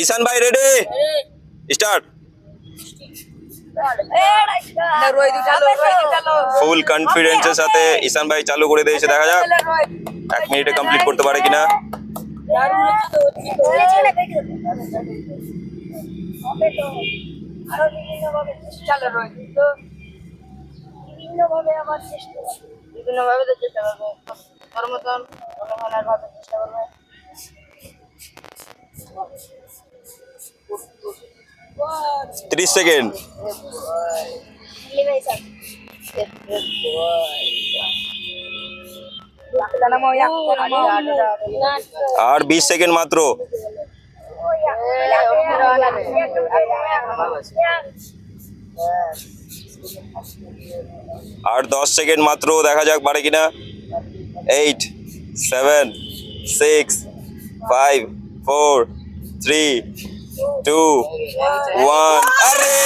ঈশান ভাই ready start ফুল কনফিডেন্সের সাথে ঈশান ভাই চালু করে দিয়েছে দেখা যাক 1 মিনিটে কমপ্লিট করতে পারে কিনা বিভিন্নভাবে তো চেষ্টা করবে তোর মতন ভাবে চেষ্টা করবে 30 সেকেন্ড আর 20 সেকেন্ড মাত্র আর 10 সেকেন্ড মাত্র দেখা যাক পারে কিনা 8 7 6 5 4 3 2 1 আরে